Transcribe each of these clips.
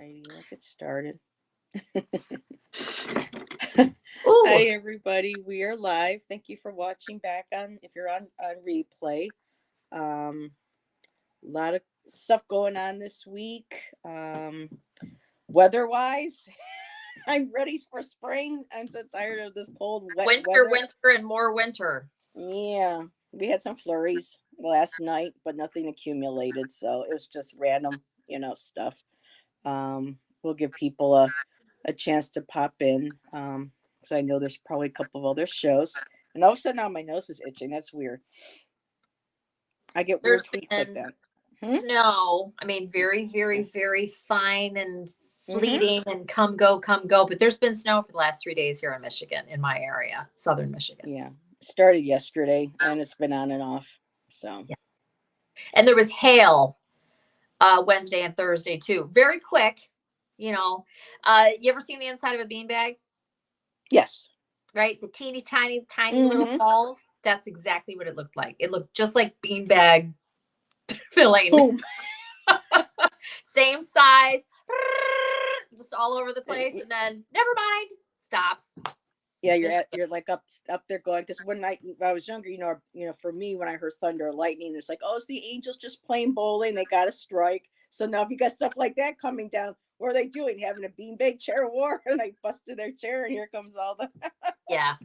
Alrighty, we'll get started. Ooh, Hi everybody, we are live. Thank you for watching back on if you're on replay. A lot of stuff going on this week. Weather-wise, I'm ready for spring. I'm so tired of this cold, wet winter, weather. winter, and more winter. Yeah, we had some flurries last night, but nothing accumulated, so it was just random, stuff. We'll give people a chance to pop in because I know there's probably a couple of other shows. And all of a sudden now my nose is itching. That's weird. I get weird There's tweets like been that. Hmm? very, very, very fine and Mm-hmm. fleeting and come go, come go. But there's been snow for the last 3 days here in Michigan, in my area, southern Michigan. Yeah. Started yesterday and it's been on and off. So Yeah. And there was hail Wednesday and Thursday too. Very quick, You ever seen the inside of a beanbag? yes. Right? The teeny tiny, tiny little Mm-hmm. balls. That's exactly what it looked like. It looked just like beanbag filling. Boom. Same size, just all over the place, and then never mind, stops. Yeah, you're like up there going because when I was younger, for me when I heard thunder or lightning, it's like, oh, it's the Angels just playing bowling. They got a strike. So now if you got stuff like that coming down, what are they doing? Having a beanbag chair war, and they busted their chair, and here comes all the Yeah,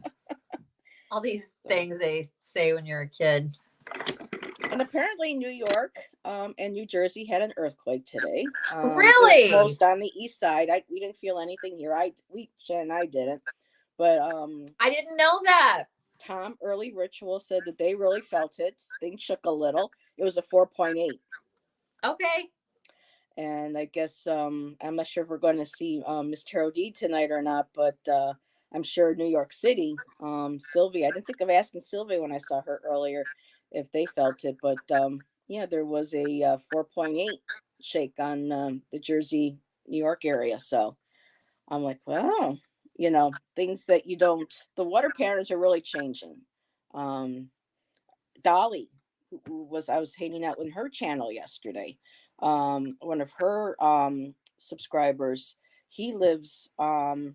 all these things they say when you're a kid. And apparently New York and New Jersey had an earthquake today. Really? It was most on the east side. We didn't feel anything here. Shannon and I didn't. But I didn't know that. Tom Early Ritual said that they really felt it. Things shook a little. It was a 4.8. Okay. And I guess I'm not sure if we're going to see Miss Tarot D tonight or not, but I'm sure New York City, Sylvia. I didn't think of asking Sylvia when I saw her earlier if they felt it, but yeah, there was a 4.8 shake on the Jersey, New York area. So I'm like, wow, things that you don't. The water patterns are really changing. Um, Dolly, I was hanging out with her channel yesterday. One of her subscribers, he lives where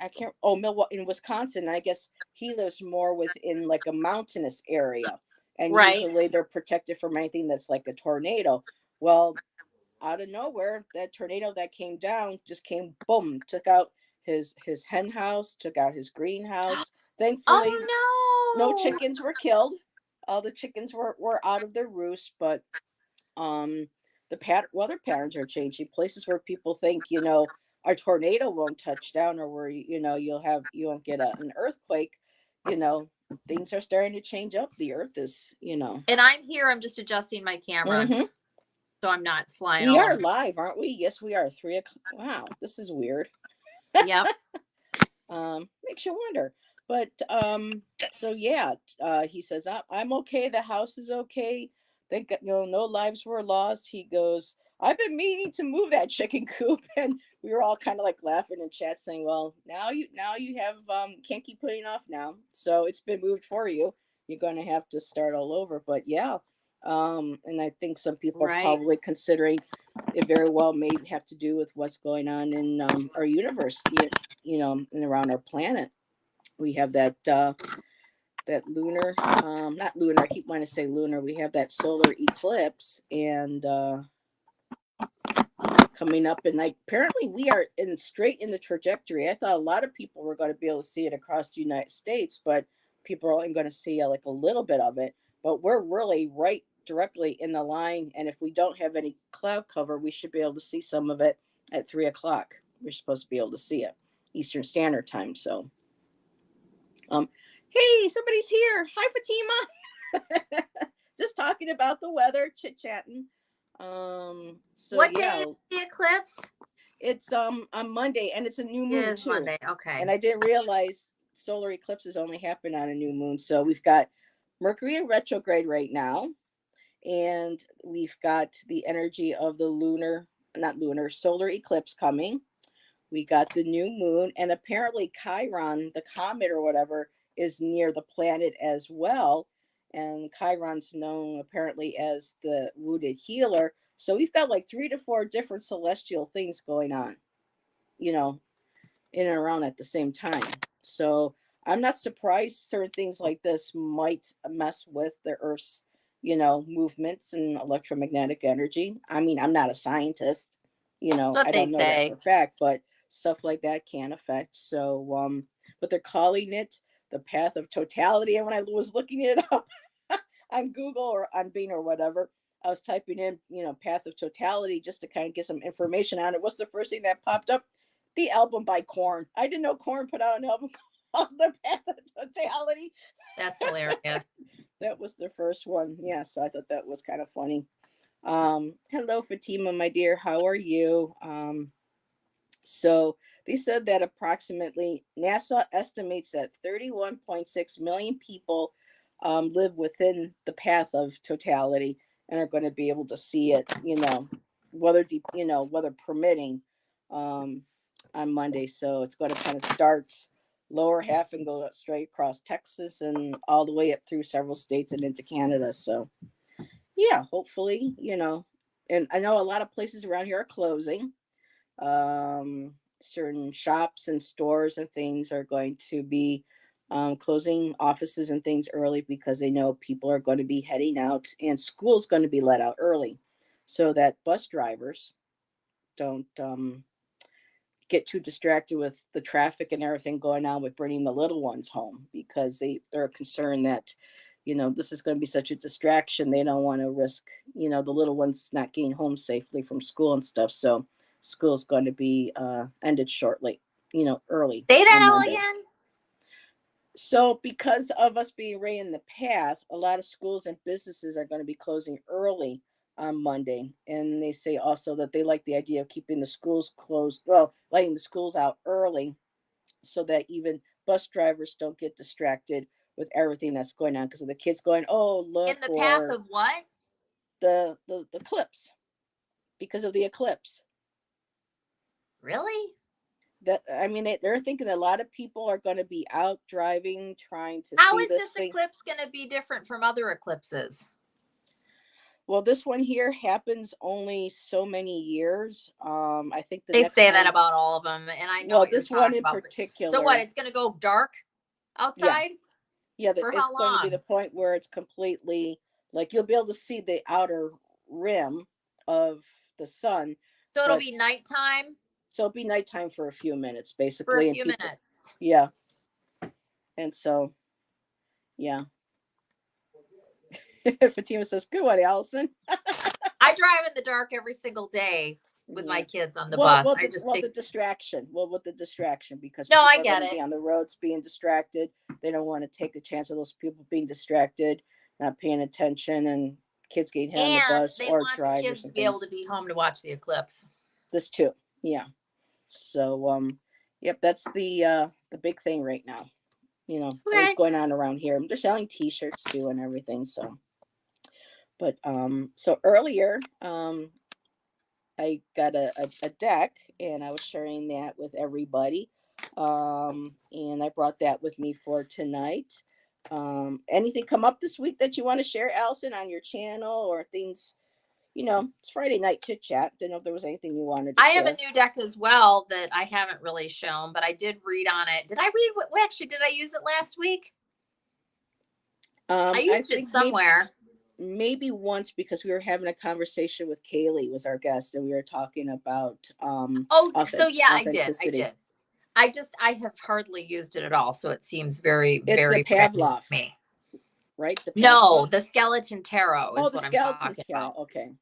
I can't Milwaukee in Wisconsin. And I guess he lives more within like a mountainous area, and Right. usually they're protected from anything that's like a tornado. Well, out of nowhere, that tornado that came down just came boom, took out his hen house, took out his greenhouse. Thankfully, no Oh no. chickens were killed. All the chickens were out of their roost, but the weather patterns are changing. Places where people think a tornado won't touch down, or where you won't get an earthquake. You know, things are starting to change up. The Earth is. And I'm here. I'm just adjusting my camera, Mm-hmm. so I'm not flying We all are over. live, aren't we? Yes, we are. 3 o'clock. Wow, this is weird. Yep. Makes you wonder. But so yeah, he says I'm okay. The house is okay. Thank God, no lives were lost. He goes, I've been meaning to move that chicken coop, and we were all kind of like laughing in chat, saying, well, now you have can't keep putting off now, so it's been moved for you. You're going to have to start all over. But yeah, and I think some people are Right. probably considering it very well may have to do with what's going on in our universe, and around our planet. We have that lunar, not lunar. I keep wanting to say lunar. We have that solar eclipse, and coming up, and like apparently we are straight in the trajectory. I thought a lot of people were going to be able to see it across the United States, but people are only going to see like a little bit of it. But we're really right directly in the line, and if we don't have any cloud cover, we should be able to see some of it at 3 o'clock. We're supposed to be able to see it Eastern Standard Time. So, hey, somebody's here. Hi, Fatima. Just talking about the weather, chit chatting. So What yeah, day is the eclipse? it's on Monday, and it's a new It moon is too. Monday. Okay. And I didn't realize solar eclipses only happen on a new moon. So we've got Mercury in retrograde right now, and we've got the energy of the solar eclipse coming. We got the new moon, and apparently Chiron, the comet or whatever, is near the planet as well. And Chiron's known apparently as the wounded healer. So we've got like 3 to 4 different celestial things going on, you know, in and around at the same time. So I'm not surprised certain things like this might mess with the Earth's, movements and electromagnetic energy. I mean, I'm not a scientist, That's what I they don't know that say. for a fact, but stuff like that can affect. So, but they're calling it the path of totality. And when I was looking it up on Google or on Bing or whatever, I was typing in, path of totality just to kind of get some information on it. What's the first thing that popped up? The album by Korn. I didn't know Korn put out an album called The Path of Totality. That's hilarious. That was the first one. Yeah, so I thought that was kind of funny. Hello, Fatima, my dear. How are you? So they said that approximately NASA estimates that 31.6 million people live within the path of totality and are going to be able to see it, weather permitting, um, on Monday. So it's going to kind of start lower half and go straight across Texas and all the way up through several states and into Canada. So yeah, hopefully, and I know a lot of places around here are closing. Certain shops and stores and things are going to be closing offices and things early because they know people are going to be heading out and school's going to be let out early so that bus drivers don't get too distracted with the traffic and everything going on with bringing the little ones home because they're concerned that this is going to be such a distraction. They don't want to risk the little ones not getting home safely from school and stuff. So school's going to be ended shortly, early Say that on all Monday. again. So because of us being right in the path, a lot of schools and businesses are going to be closing early on Monday. And they say also that they like the idea of keeping the schools closed, well, letting the schools out early so that even bus drivers don't get distracted with everything that's going on because of the kids going, oh, In look, the path or of what? the eclipse, because of the eclipse. Really? That I mean, they're thinking that a lot of people are going to be out driving, trying to How see is this this thing. eclipse going to be different from other eclipses? Well, this one here happens only so many years. I think the They next say that time, about all of them, and I know well, what you're this one talking in about. So what? particular, It's going to go dark yeah, outside yeah, for it's how going to be the long? point where it's completely like you'll be able to see the outer rim of the sun, So it'll but be nighttime so it'll be nighttime for a few minutes, for a basically, and few people, minutes. yeah, and so yeah. Fatima says, "Good one, Allison." I drive in the dark every single day with my Yeah. kids on the Well, bus. well, I the just well, think, the distraction. Well, with the distraction, because no, I people are going get to be it. on the roads being distracted. They don't want to take a chance of those people being distracted, not paying attention, and kids getting hit on the And bus they or want the drivers kids to and be able things. to be home to watch the eclipse. This too, yeah. So, yep, that's the big thing right now. At least Okay. going on around here. They're selling T-shirts too and everything. So, but so earlier, I got a deck and I was sharing that with everybody. And I brought that with me for tonight. Anything come up this week that you want to share, Allison, on your channel or things? It's Friday night chit chat. Didn't know if there was anything you wanted to I have a share. new deck as well that I haven't really shown, but I did read on it. Did I read what actually did I use it last week? I I used it think maybe somewhere. maybe once because we were having a conversation with Kaylee was our guest and we were talking about Oh, so yeah, I did. I authenticity. did. I have hardly used it at all, so it seems very, It's the very brand new to Pavlov, me. right? The No, Pavlov. the skeleton tarot Oh, is the what I'm skeleton talking tarot. about. Okay,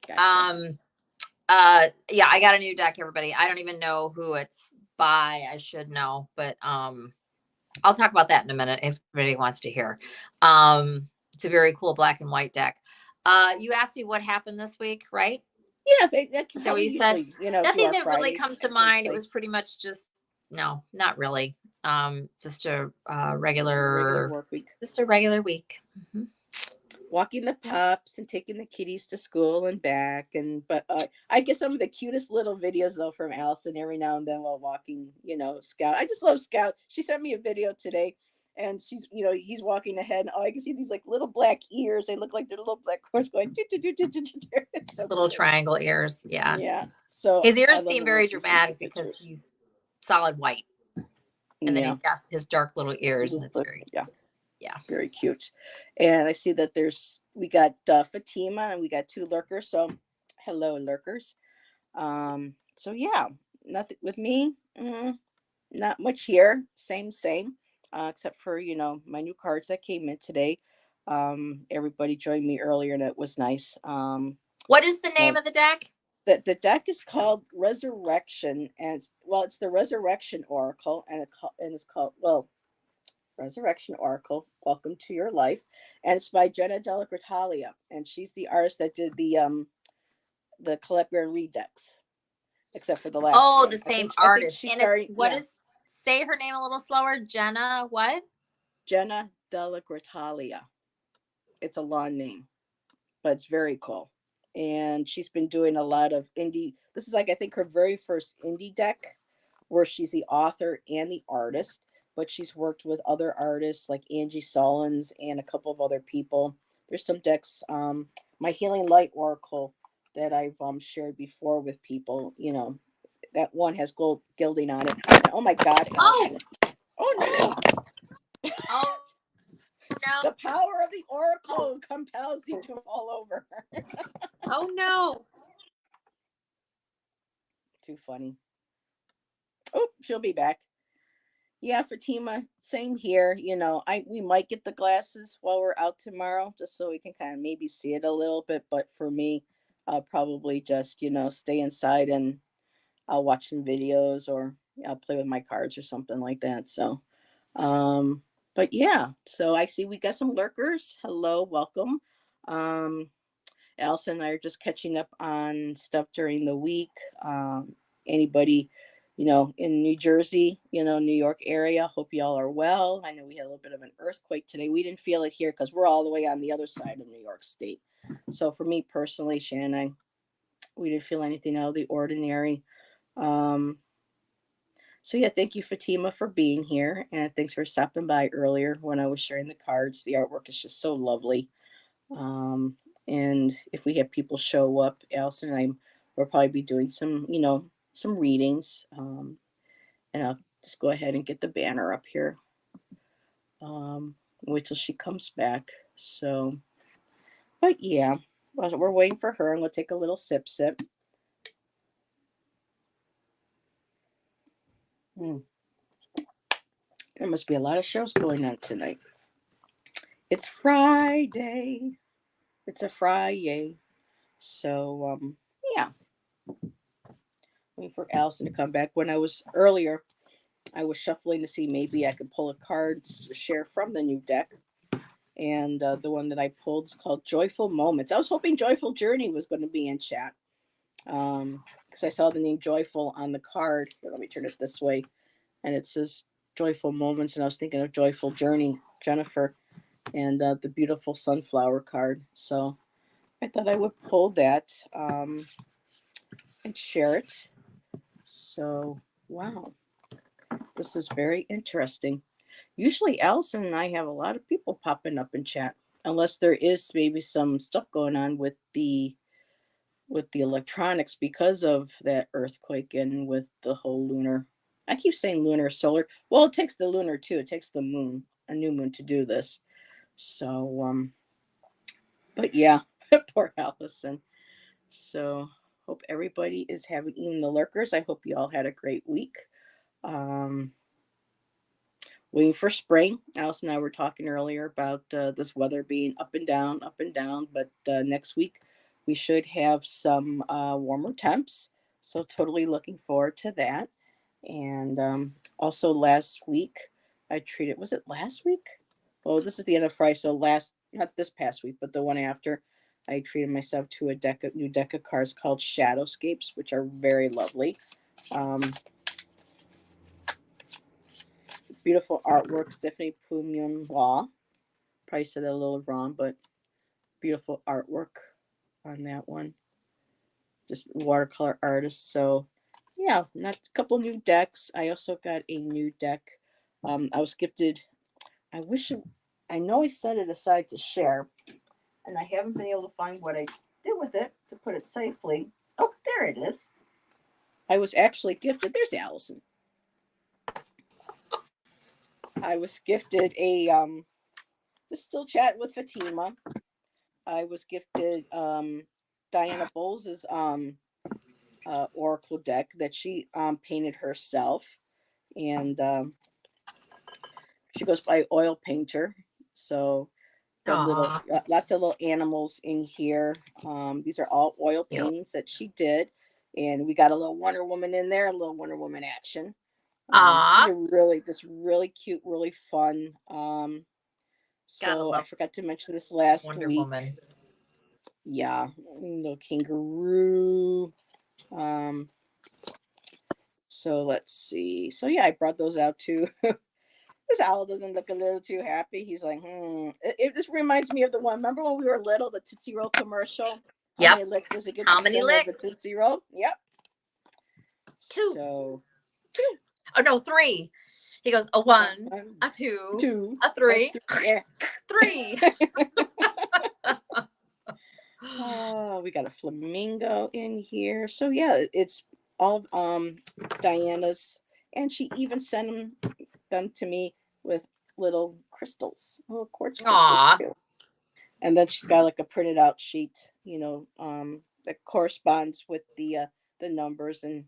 gotcha. Um, yeah, I got a new deck, everybody. I don't even know who it's by. I should know, but I'll talk about that in a minute if anybody wants to hear. It's a very cool black and white deck. You asked me what happened this week, right? Yeah, Is that how what we you said? usually, do Nothing our that really Fridays. comes to I'd mind. It say was pretty much just no, not really. Just a regular regular, work week. just a regular week. Mhm. Walking the pups and taking the kitties to school and back, and but I get some of the cutest little videos though from Allison every now and then while walking. Scout. I just love Scout. She sent me a video today, and she's, he's walking ahead. And, oh, I can see these like little black ears. They look like they're little black horse going. It's so Little cute. triangle ears. Yeah. Yeah. So His I ears love seem it when very she sends the dramatic because pictures. he's solid white. And then Yeah. he's got his dark little ears, and it's very, Yeah. yeah. Very cute. And I see that we got Fatima and we got two lurkers. So hello, lurkers. So yeah, nothing with me. Not much here. Same. Except for, my new cards that came in today. Everybody joined me earlier and it was nice. What is the name of the deck? The deck is called Resurrection, and it's the Resurrection Oracle, and it's called, Resurrection Oracle, Welcome to Your Life, and it's by Jenna Della Gratalia, and she's the artist that did the Colette Bear Reed decks, except for the last Oh, one. the same I think artist. she's And it's starting. what Yeah, is say her name a little slower? Jenna what? Jenna Della Gratalia. It's a long name, but it's very cool. And she's been doing a lot of indie. This is like, I think, her very first indie deck where she's the author and the artist, but she's worked with other artists like Angie Solins and a couple of other people. There's some decks, my Healing Light Oracle that I've shared before with people. That one has gold gilding on it. Oh my God, Oh, Allyson. Oh no! oh no. The power of the Oracle compels you to fall over. Oh no. Too funny. Oh, she'll be back. Yeah, Fatima, same here. We might get the glasses while we're out tomorrow, just so we can kind of maybe see it a little bit. But for me, I'll probably just stay inside and I'll watch some videos or I'll play with my cards or something like that. So, but yeah. So I see we got some lurkers. Hello, welcome. Um, Allyson and I are just catching up on stuff during the week. Anybody, in New Jersey, New York area, hope y'all are well. I know we had a little bit of an earthquake today. We didn't feel it here because we're all the way on the other side of New York State. So for me personally, Shannon, we didn't feel anything out of the ordinary. Um, so yeah, thank you, Fatima, for being here, and thanks for stopping by earlier when I was sharing the cards. The artwork is just so lovely. Um, and if we have people show up, Allyson and I will probably be doing some readings. And I'll just go ahead and get the banner up here. Wait till she comes back. So, but yeah, we're waiting for her. I'm gonna take a little sip. Mm. There must be a lot of shows going on tonight. It's Friday. It's a Friday. So, yeah. Waiting for Allyson to come back. When I was earlier, I was shuffling to see maybe I could pull a card to share from the new deck. And the one that I pulled is called Joyful Moments. I was hoping Joyful Journey was going to be in chat because I saw the name Joyful on the card. Here, let me turn it this way. And it says Joyful Moments. And I was thinking of Joyful Journey, Jennifer, and the beautiful sunflower card. So I thought I would pull that and share it. So, wow. This is very interesting. Usually Allyson and I have a lot of people popping up in chat, unless there is maybe some stuff going on with the electronics because of that earthquake and with the whole lunar. I keep saying lunar solar. Well, it takes the lunar too. It takes the moon, a new moon, to do this. So but yeah, poor Allyson. So hope everybody is having, even the lurkers, I hope you all had a great week. Um Waiting for spring. Alice and I were talking earlier about this weather being up and down, up and down. But next week we should have some warmer temps. So totally looking forward to that. And also last week I treated. Was it last week? Oh, this is the end of Friday. So not this past week, but the one after. I treated myself to a new deck of cards called Shadowscapes, which are very lovely. Um, Beautiful artwork, Stephanie Pumion Law. Probably said that a little wrong, but beautiful artwork on that one. Just watercolor artist. So, yeah, not a couple new decks. I also got a new deck. I was gifted I wish it, I know I set it aside to share, and I haven't been able to find what I did with it to put it safely. Oh, there it is. I was actually gifted. There's Allison. I was gifted a just still chat with Fatima. I was gifted Diana Bowles's oracle deck that she painted herself, and she goes by Oil Painter. So got little Aw, lots of little animals in here. These are all oil cute. paintings that she did, and we got a little Wonder Woman in there, a little Wonder Woman action. These Aw, are really just really cute, really fun. gotta So I love forgot to mention this last Wonder week. Woman. Yeah, little kangaroo. Um, so let's see. So yeah, I brought those out too. This owl doesn't look a little too happy. He's like, this reminds me of the one. Remember when we were little, the Tootsie Roll commercial? How Yep. many licks does it get How to many center of the licks? Tootsie Roll? Yep. Two. So two. Oh no, three. He goes a one, One, a two, two, a a three, three. Yeah. three. Oh, we got a flamingo in here. So yeah, it's all Diana's, and she even sent them to me with little crystals, little quartz crystals Aw. too. And then she's got like a printed out sheet, that corresponds with the numbers and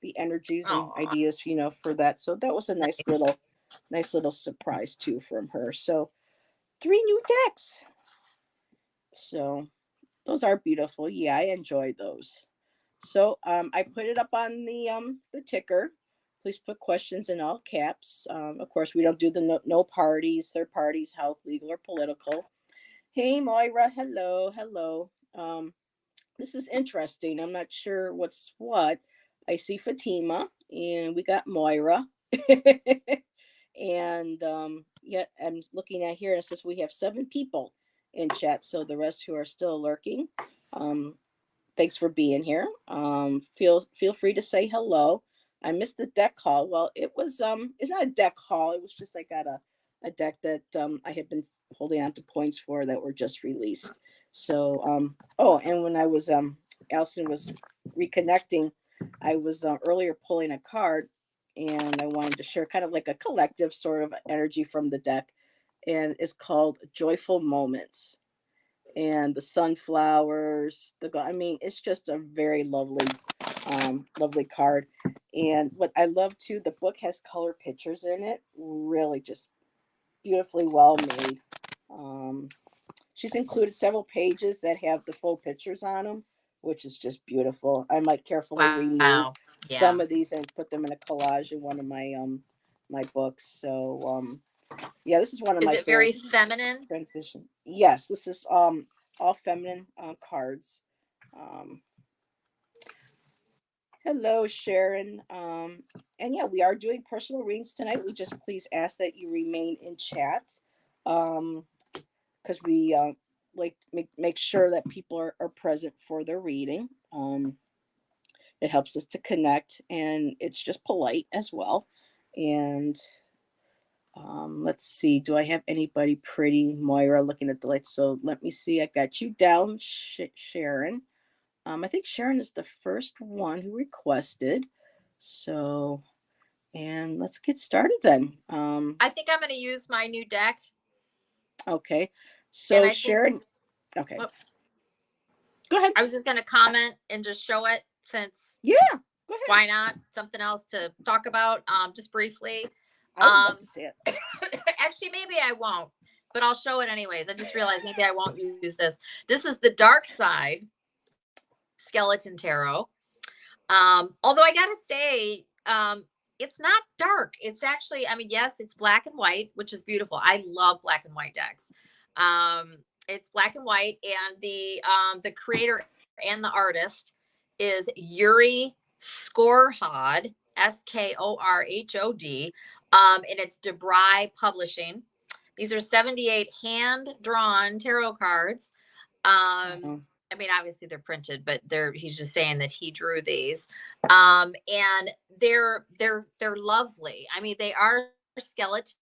the energies and Aw. ideas, for that. So that was a nice little surprise too from her. So three new decks. So those are beautiful. Yeah, I enjoyed those. So I put it up on the ticker. Please put questions in all caps. Of course, we don't do the no parties, third parties, health, legal, or political. Hey, Moira. Hello, hello. This is interesting. I'm not sure what's what. I see Fatima, and we got Moira. And yeah, I'm looking at here, and it says we have 7 people in chat. So the rest who are still lurking, um, thanks for being here. Feel free to say hello. I missed the deck haul. Well, it's not a deck haul. It was just I got a deck that I had been holding on to points for that were just released. So oh, and when I was Alison was reconnecting, I was earlier pulling a card, and I wanted to share kind of like a collective sort of energy from the deck, and it's called Joyful Moments, and the sunflowers, I mean, it's just a very lovely card. And what I love too, the book has color pictures in it, really just beautifully well made. um, she's included several pages that have the full pictures on them, which is just beautiful. I might carefully remove Wow. some Yeah. of these and put them in a collage in one of my books. So yeah, this is one of Is my it very favorites. feminine? Transition. Yes, this is all feminine cards. Um, hello, Sharon. And yeah, we are doing personal readings tonight. We just please ask that you remain in chat, because we like make sure that people are present for their reading. It helps us to connect, and it's just polite as well. And let's see. Do I have anybody pretty? Moira looking at the lights. So let me see. I got you down, Sharon. I think Sharon is the first one who requested. So, and let's get started then. I think I'm going to use my new deck. Okay. And So I think, Sharon, okay, well, go ahead. I was just going to comment and just show it since Yeah, go ahead. why not? Something else to talk about, just briefly. I would love to see it. Actually, maybe I won't, but I'll show it anyways. I just realized maybe I won't use this. This is the Dark Side Skeleton Tarot. Although I gotta say, it's not dark. It's actually, I mean, yes, it's black and white, which is beautiful. I love black and white decks. It's black and white, and the creator and the artist is Yuri Skorhod, Skorhod, and it's DeBry Publishing. These are 78 hand drawn tarot cards. Uh-huh. I mean, obviously they're printed, but he's just saying that he drew these. And they're lovely. I mean, they are skeletons,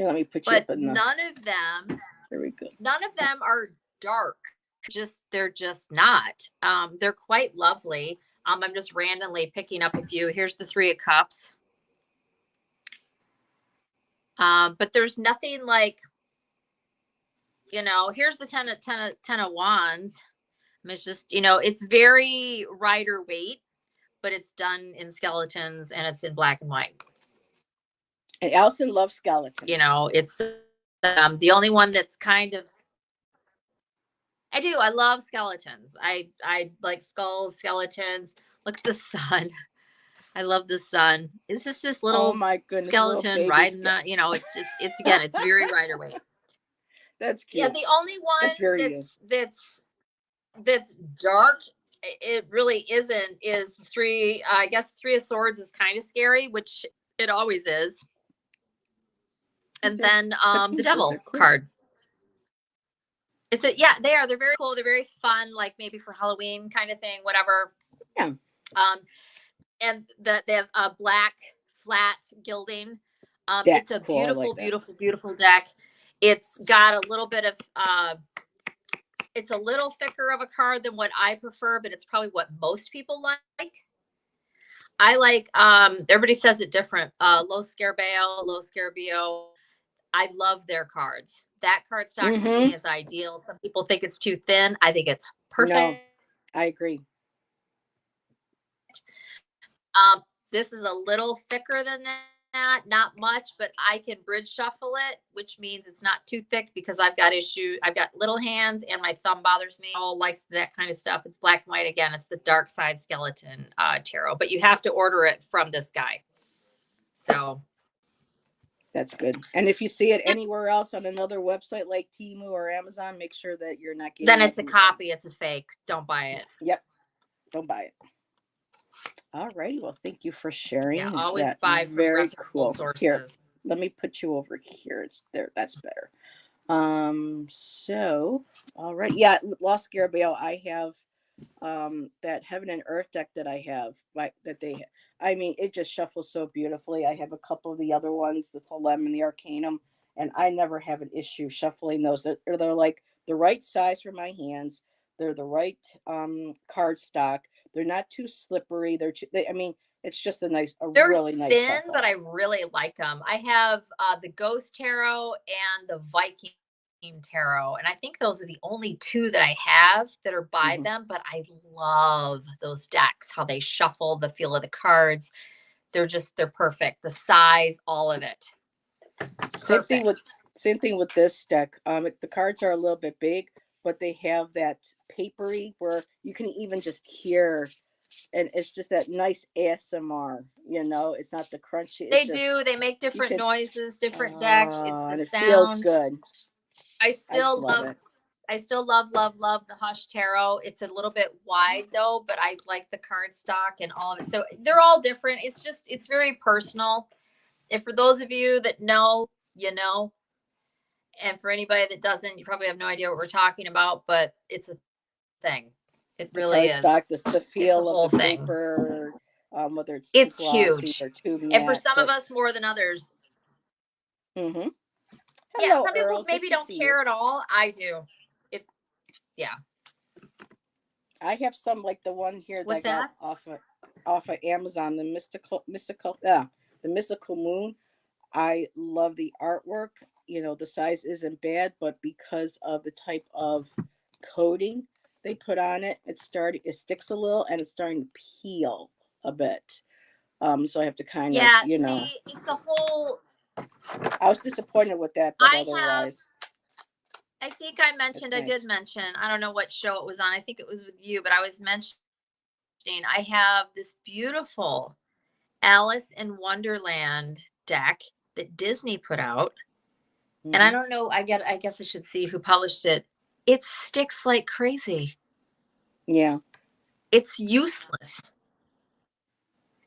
Here, let me put you but up in the. There we go. none of them are dark. They're just not. They're quite lovely. I'm just randomly picking up a few. Here's the 3 of Cups. But there's nothing like, here's the 10 of Wands. It's just, it's very Rider weight, but it's done in skeletons and it's in black and white. And Allyson loves skeletons. It's the only one that's kind of. I do. I love skeletons. I like skulls, skeletons. Look at the sun. I love the sun. It's just this little oh my goodness, skeleton riding. It's again, it's very Rider weight. That's cute. Yeah, the only one that's dark, it really isn't, is 3. I guess 3 of Swords is kind of scary, which it always is. And then the Devil card. They are. They're very cool. They're very fun, like maybe for Halloween kind of thing, whatever. Yeah. And they have a black flat gilding. That's it's a cool. beautiful, like beautiful, beautiful deck. It's got a little bit of it's a little thicker of a card than what I prefer, but it's probably what most people like. I like everybody says it different. Low Scarabeo, Low Scarabeo. I love their cards. That cardstock to me is ideal. Some people think it's too thin. I think it's perfect. No, I agree. This is a little thicker than that, not much, but I can bridge shuffle it, which means it's not too thick because I've got little hands and my thumb bothers me. All likes that kind of stuff. It's black and white again. It's the Dark Side Skeleton tarot, but you have to order it from this guy. So that's good. And if you see it anywhere else on another website like Temu or Amazon, make sure that you're not getting. Then it's a copy. It's a fake. Don't buy it. Yep. Don't buy it. All righty. Well, thank you for sharing. Yeah, always buy from reputable sources. Here, let me put you over here. It's there. That's better. So, all right. Yeah, Lost Scarabeo. I have that Heaven and Earth deck that I have. I mean, it just shuffles so beautifully. I have a couple of the other ones, the Thelem and the Arcanum, and I never have an issue shuffling those. They're like the right size for my hands. They're the right card stock. They're not too slippery. I mean, it's just they're really nice. They're thin, but I really like them. I have the Ghost Tarot and the Viking Tarot, and I think those are the only 2 that I have that are by them. But I love those decks, how they shuffle, the feel of the cards. They're perfect. The size, all of it. Same thing with this deck. The cards are a little bit big, but they have that papery where you can even just hear, and it's just that nice ASMR. It's not the crunchy. They make different noises, different decks. It's the sound. It feels good. I still love the Hush Tarot. It's a little bit wide though, but I like the card stock and all of it. So they're all different. It's very personal. And for those of you that know, and for anybody that doesn't, you probably have no idea what we're talking about, but it's a thing. It really is. Stock, the feel of the paper, whether it's huge or too matte, and for some of us more than others. Mm-hmm. Hello, some people maybe don't care at all. I do. I have some like the one here that I got off of Amazon, the mystical moon. I love the artwork. The size isn't bad, but because of the type of coating they put on it, it sticks a little and it's starting to peel a bit. So I have to kind of, it's a whole. I was disappointed with that, but otherwise. I think I mentioned, nice. I did mention, I don't know what show it was on. I think it was with you, but I was mentioning, I have this beautiful Alice in Wonderland deck that Disney put out. Mm-hmm. And I don't know, I guess I should see who published it. It sticks like crazy. Yeah. It's useless.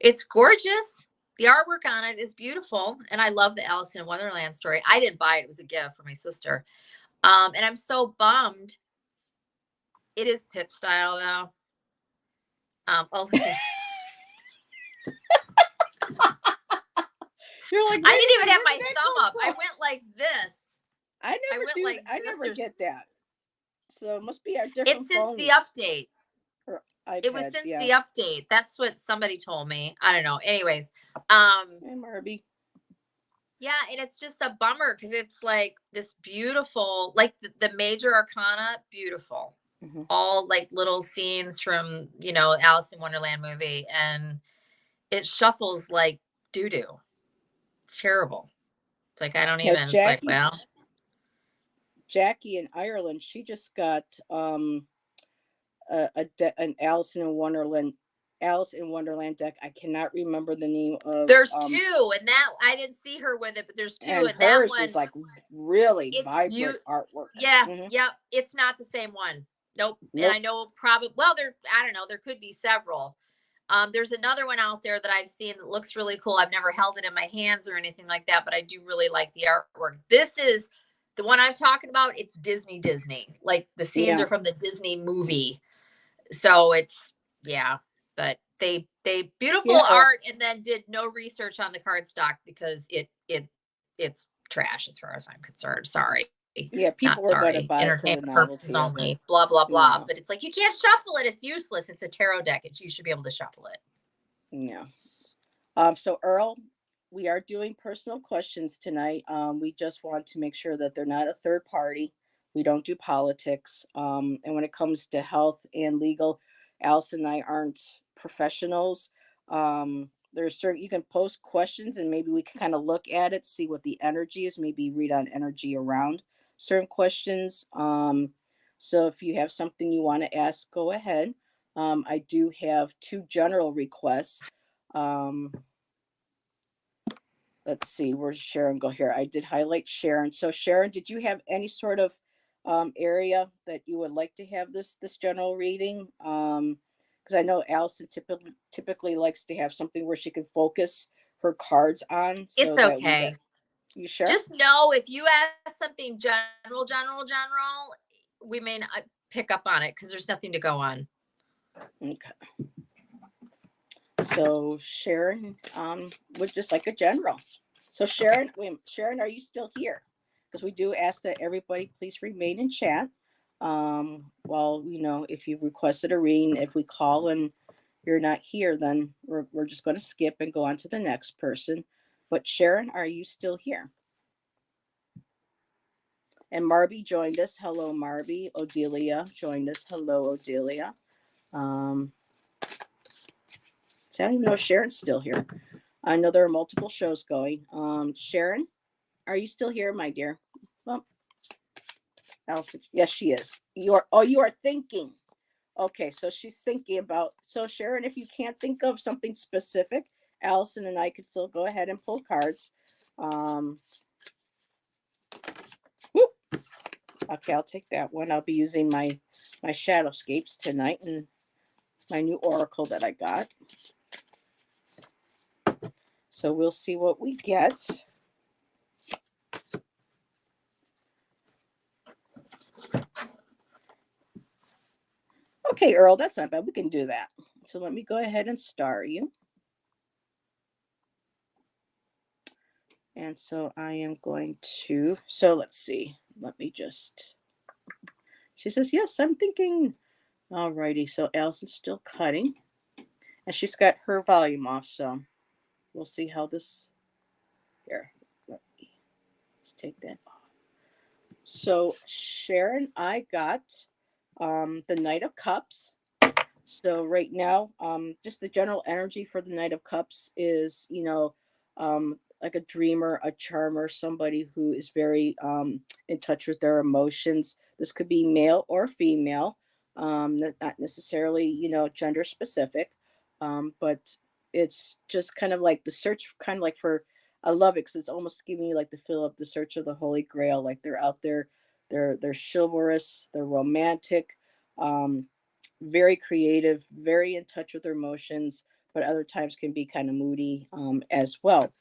It's gorgeous. The artwork on it is beautiful. And I love the Alice in Wonderland story. I didn't buy it. It was a gift for my sister. And I'm so bummed. It is Pip style though. Look at You're like, I didn't even have where my did that thumb come up. I from? went like this. I This. never get that. So it must be our It's different since the phones update. or It was iPads. since Yeah. the update. That's what somebody told me. I don't know. Anyways, um, Hey, Marby. yeah, and it's just a bummer because it's like this beautiful, like the major arcana, beautiful. Mm-hmm. All like little scenes from, Alice in Wonderland movie, and it shuffles like doo doo. It's terrible. It's like I don't Yeah, even. It's like, well, Jackie in Ireland, she just got an Alice in Wonderland deck. I cannot remember the name of there's two, and that I didn't see her with it, but there's two, and and that hers is one, like really it's vibrant beautiful. artwork. Yeah, Mm-hmm. yep. It's not the same one. Nope. And I Nope. know probably, well, I don't know, there could be several. There's another one out there that I've seen that looks really cool. I've never held it in my hands or anything like that, but I do really like the artwork. This is the one I'm talking about. It's Disney. Like the scenes Yeah. are from the Disney movie. So yeah, but they beautiful Yeah. art, and then did no research on the cardstock because it's trash as far as I'm concerned. Sorry. Yeah. People Not were going to sorry. buy it for the Entertainment purposes novelty of it. only. Blah blah blah. Yeah. But it's like you can't shuffle it. It's useless. It's a tarot deck. You should be able to shuffle it. Yeah. So Earl, we are doing personal questions tonight. We just want to make sure that they're not a third party. We don't do politics. And when it comes to health and legal, Alison and I aren't professionals. There's certain you can post questions and maybe we can kind of look at it, see what the energy is, maybe read on energy around certain questions. So if you have something you want to ask, go ahead. I do have two general requests. Um, let's see, where's Sharon go here? I did highlight Sharon. So Sharon, did you have any sort of area that you would like to have this general reading? Because I know Allison typically likes to have something where she can focus her cards on, It's so that we get. okay. You sure? Just know if you ask something general, we may not pick up on it because there's nothing to go on. Okay. So Sharon would just like a general. So Sharon, wait, Sharon, are you still here? Because we do ask that everybody please remain in chat. Well, if you've requested a reading, if we call and you're not here, then we're just going to skip and go on to the next person. But Sharon, are you still here? And Marby joined us. Hello, Marby. Odelia joined us. Hello, Odelia. So I don't even know if Sharon's still here. I know there are multiple shows going. Sharon, are you still here, my dear? Well, Allison, yes, she is. You are thinking. Okay, so she's thinking about. So Sharon, if you can't think of something specific, Allison and I could still go ahead and pull cards. Okay, I'll take that one. I'll be using my Shadowscapes tonight and my new oracle that I got. So we'll see what we get. Okay, Earl, that's not bad. We can do that. So let me go ahead and star you. And so I am going to, so let's see. Let me just, she says, yes, I'm thinking. Alrighty, so Allison's still cutting. And she's got her volume off, so we'll see how this, here, let me just take that off. So Sharon, I got the Knight of Cups. So right now, just the general energy for the Knight of Cups is, like a dreamer, a charmer, somebody who is very in touch with their emotions. This could be male or female, not necessarily, gender specific, but it's just kind of like the search, kind of like for, I love it because it's almost giving you like the feel of the search of the Holy Grail. Like they're out there, they're chivalrous, they're romantic. Very creative, very in touch with their emotions, but other times can be kind of moody as well.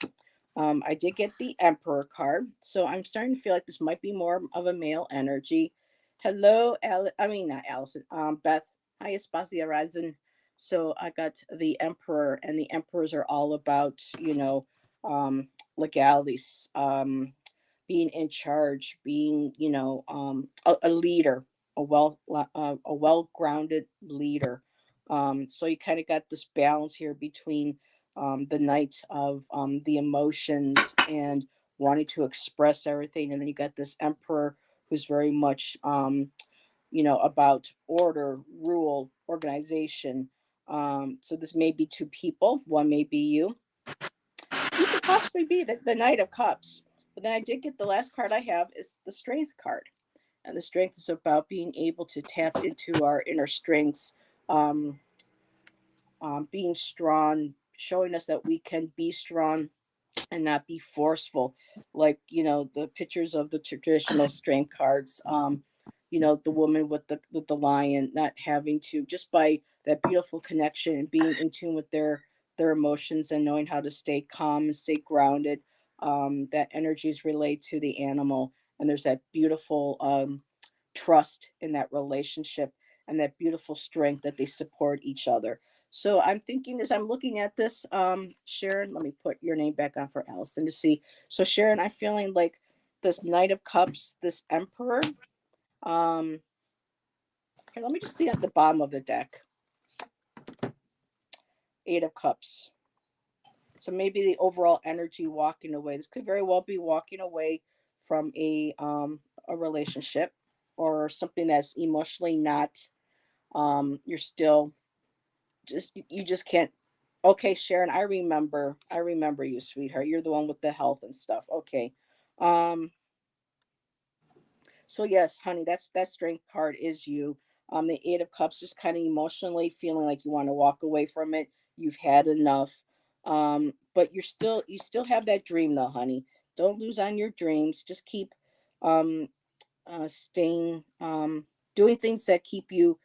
I did get the Emperor card, so I'm starting to feel like this might be more of a male energy. Hello, not Allison. Beth. Hi, Espacia Razin. So I got the Emperor, and the Emperors are all about, legalities, being in charge, being, a leader, a well-grounded leader. So you kind of got this balance here between the knight of the emotions and wanting to express everything, and then you got this emperor who's very much about order, rule, organization. So this may be two people. One may be you. You could possibly be the Knight of Cups. But then I did get the last card I have is the Strength card. And the Strength is about being able to tap into our inner strengths, um, being strong, showing us that we can be strong and not be forceful, like the pictures of the traditional strength cards. The woman with the lion not having to, just by that beautiful connection and being in tune with their emotions and knowing how to stay calm and stay grounded. That energies relate to the animal, and there's that beautiful trust in that relationship and that beautiful strength that they support each other. So I'm thinking as I'm looking at this, Sharon, let me put your name back on for Allyson to see. So Sharon, I'm feeling like this Knight of Cups, this Emperor. Um, Here, let me just see at the bottom of the deck. Eight of Cups. So maybe the overall energy walking away. This could very well be walking away from a relationship or something that's emotionally not. You're still you just can't. Okay, Sharon, I remember you, sweetheart. You're the one with the health and stuff. Okay. um so yes, honey, that strength card is you. The Eight of Cups, just kind of emotionally feeling like you want to walk away from it. You've had enough. But you still have that dream though, honey. Don't lose on your dreams. Just keep um staying, doing things that keep you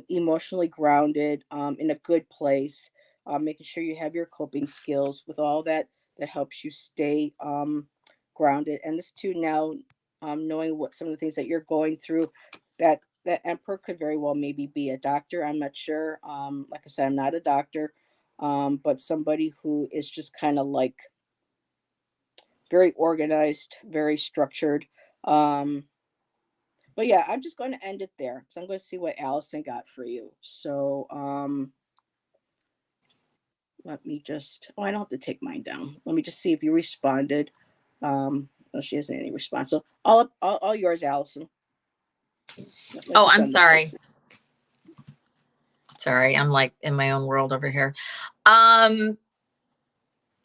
emotionally grounded, in a good place, making sure you have your coping skills with all that that helps you stay grounded. And this too now, knowing what some of the things that you're going through, that emperor could very well maybe be a doctor. I'm not sure. Like I said, I'm not a doctor, but somebody who is just kind of like very organized, very structured. Um, but yeah, I'm just going to end it there because I'm going to see what Allyson got for you. So let me just, oh, I don't have to take mine down. Let me just see if you responded. Oh, she hasn't any response. So all yours, Allyson. Oh, I'm sorry. Sorry, I'm like in my own world over here.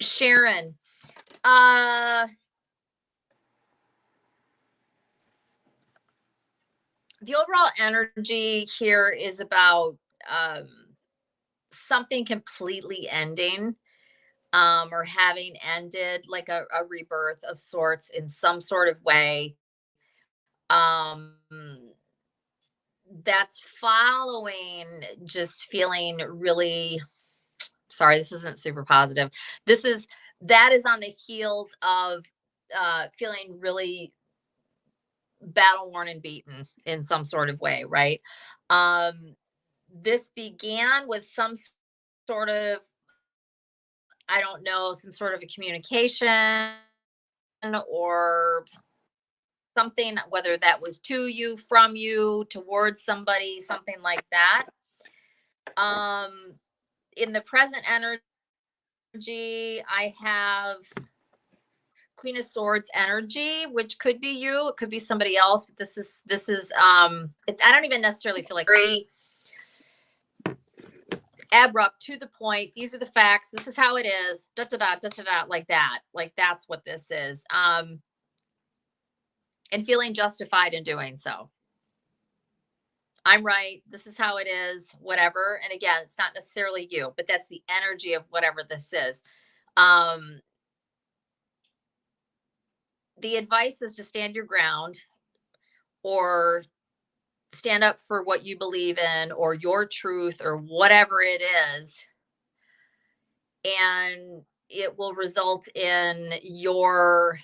Sharon, the overall energy here is about um, something completely ending, or having ended, like a rebirth of sorts in some sort of way. Um, that's following just feeling really sorry, this isn't super positive. This is that is on the heels of feeling really battle worn and beaten in some sort of way, right? Um, this began with some sort of, I don't know, some sort of a communication or something, whether that was to you, from you, towards somebody, something like that. Um, in the present energy, I have Queen of Swords energy, which could be you, it could be somebody else, but this is I don't even necessarily feel like very abrupt, to the point. These are the facts. This is how it is. Da da da da da da, like that. Like that's what this is. And feeling justified in doing so. I'm right. This is how it is. Whatever. And again, it's not necessarily you, but that's the energy of whatever this is. Um, the advice is to stand your ground, or stand up for what you believe in, or your truth, or whatever it is, and it will result in your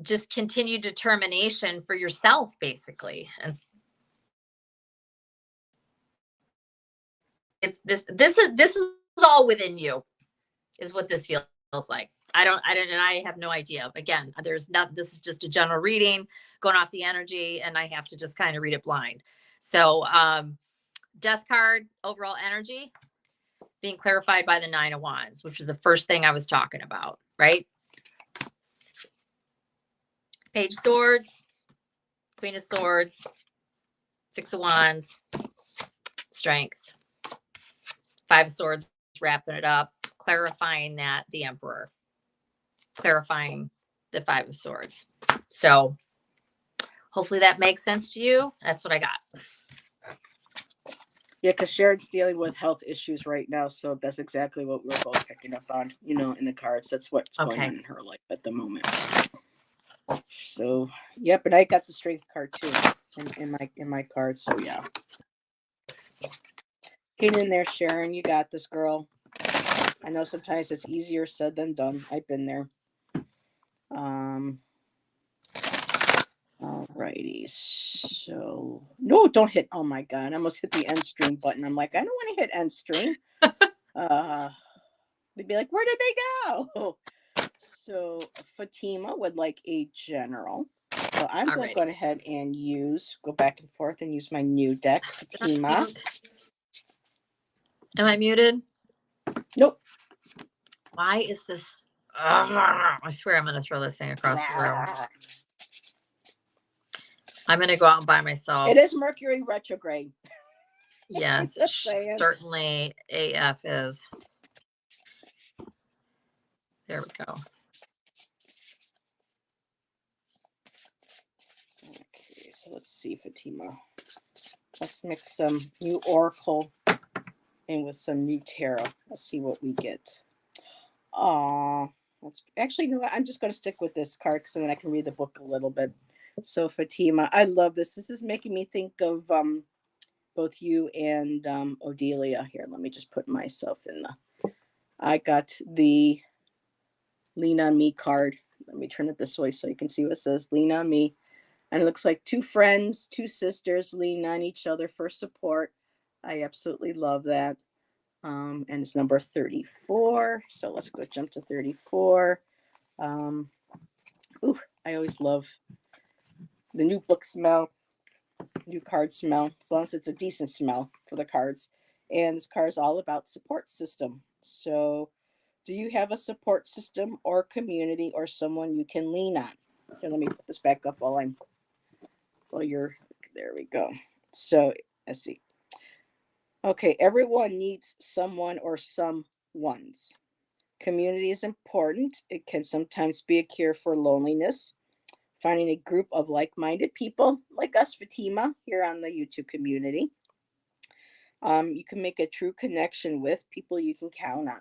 just continued determination for yourself, basically. And it's this is all within you is what this feels like. And I have no idea. Again, this is just a general reading going off the energy, and I have to just kind of read it blind. So, death card, overall energy being clarified by the 9 of Wands, which was the first thing I was talking about, right? Page of Swords, Queen of Swords, 6 of Wands, Strength, 5 of Swords, wrapping it up, clarifying that, the Emperor, clarifying the 5 of Swords. So hopefully that makes sense to you. That's what I got. Yeah, because Sharon's dealing with health issues right now, so that's exactly what we're both picking up on, in the cards. That's what's going on in her life at the moment. So, yep, and I got the Strength card too in my card. So yeah, get in there, Sharon. You got this, girl. I know sometimes it's easier said than done. I've been there. Alrighty, so no, don't hit. Oh my god, I almost hit the end stream button. I'm like, I don't want to hit end stream. They'd be like, where did they go? So Fatima would like a general. So I'm going to go ahead and go back and forth and use my new deck, Fatima. Am I muted? Nope. Why is this? I swear I'm going to throw this thing across the room. I'm going to go out and buy myself. It is Mercury retrograde. Yes, certainly AF is. There we go. Okay, so let's see, Fatima. Let's mix some new Oracle in with some new Tarot. Let's see what we get. Let's actually, you know what? I'm just going to stick with this card because then I can read the book a little bit. So Fatima, I love this. This is making me think of both you and Odelia. Here, let me just put myself in I got the Lean on Me card. Let me turn it this way so you can see what it says. Lean on Me. And it looks like 2 friends, 2 sisters lean on each other for support. I absolutely love that. And it's number 34. So let's go jump to 34. I always love the new book smell, new card smell, as long as it's a decent smell for the cards. And this card is all about support system. So do you have a support system or community or someone you can lean on? Here, let me put this back up while you're, there we go. So let's see. Okay, everyone needs someone or some ones. Community is important. It can sometimes be a cure for loneliness. Finding a group of like-minded people like us, Fatima, here on the YouTube community. You can make a true connection with people you can count on.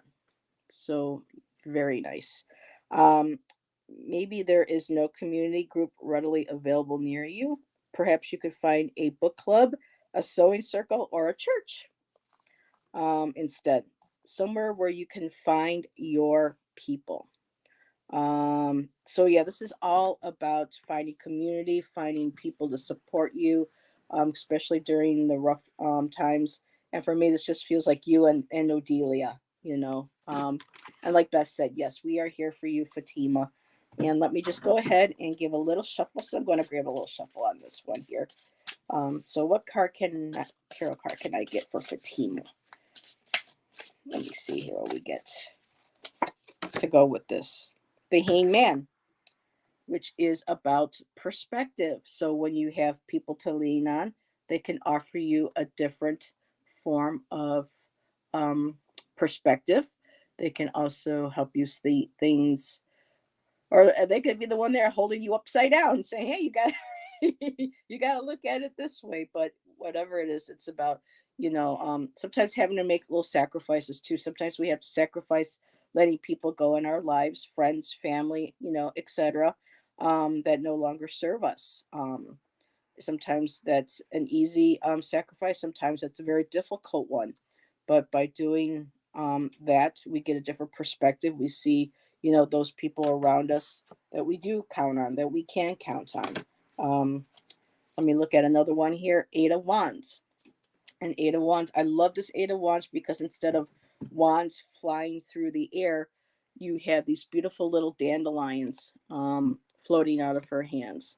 So very nice. Maybe there is no community group readily available near you. Perhaps you could find a book club, a sewing circle, or a church instead. Somewhere where you can find your people. So yeah, this is all about finding community, finding people to support you, especially during the rough times. And for me, this just feels like you and Odelia, and like Beth said, yes, we are here for you, Fatima. And let me just go ahead and give a little shuffle. So I'm going to grab a little shuffle on this one here. So what tarot card can I get for Fatima? Let me see here what we get to go with this. The Hangman, which is about perspective. So when you have people to lean on, they can offer you a different form of perspective. They can also help you see things, or they could be the one there holding you upside down and saying, hey, you got to look at it this way. But whatever it is, it's about, sometimes having to make little sacrifices too. Sometimes we have to sacrifice letting people go in our lives, friends, family, etc., that no longer serve us. Sometimes that's an easy sacrifice. Sometimes that's a very difficult one. But by doing that, we get a different perspective. We see, those people around us that we do count on, that we can count on. Let me look at another one here. 8 of Wands. And 8 of Wands. I love this 8 of Wands because instead of wands flying through the air, you have these beautiful little dandelions floating out of her hands.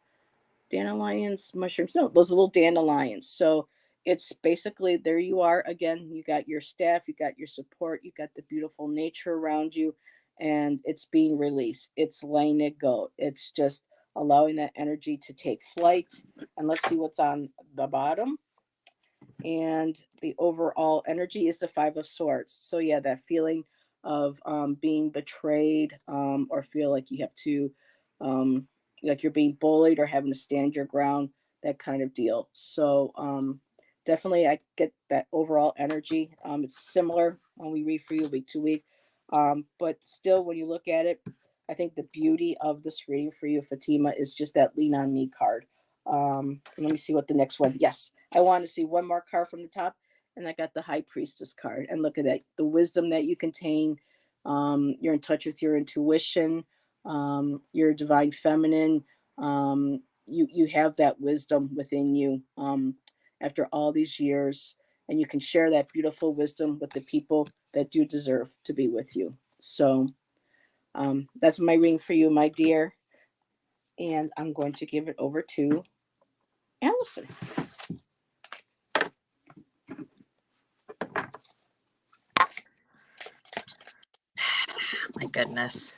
Dandelions, mushrooms. No, those little dandelions. So it's basically there you are again. You got your staff, you got your support, you got the beautiful nature around you, and it's being released. It's letting it go. It's just allowing that energy to take flight. And let's see what's on the bottom. And the overall energy is the Five of Swords. So yeah, that feeling of being betrayed, or feel like you have to, um, like you're being bullied or having to stand your ground, that kind of deal. So definitely, I get that overall energy. It's similar when we read for you week to week, but still, when you look at it, I think the beauty of this reading for you, Fatima, is just that lean on me card. Let me see what the next one. Yes, I want to see one more card from the top, and I got the High Priestess card. And look at that, the wisdom that you contain. You're in touch with your intuition. You're divine feminine. You have that wisdom within you. After all these years, and you can share that beautiful wisdom with the people that do deserve to be with you. So that's my ring for you, my dear. And I'm going to give it over to Allyson. My goodness.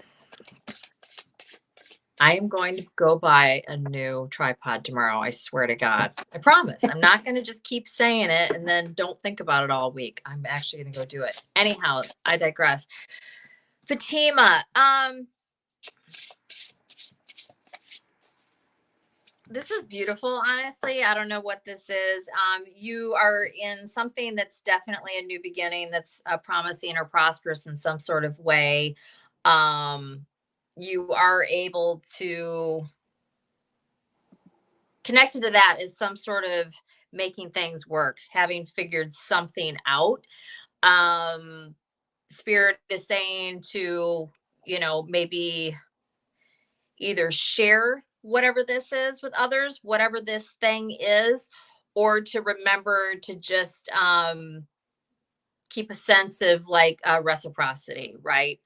I am going to go buy a new tripod tomorrow. I swear to God. I promise. I'm not going to just keep saying it and then don't think about it all week. I'm actually going to go do it. Anyhow, I digress. Fatima, this is beautiful, honestly. I don't know what this is. You are in something that's definitely a new beginning, that's promising or prosperous in some sort of way. You are able to connected to that is some sort of making things work, having figured something out. Um, Spirit is saying to, maybe either share whatever this is with others, whatever this thing is, or to remember to just keep a sense of like reciprocity, right?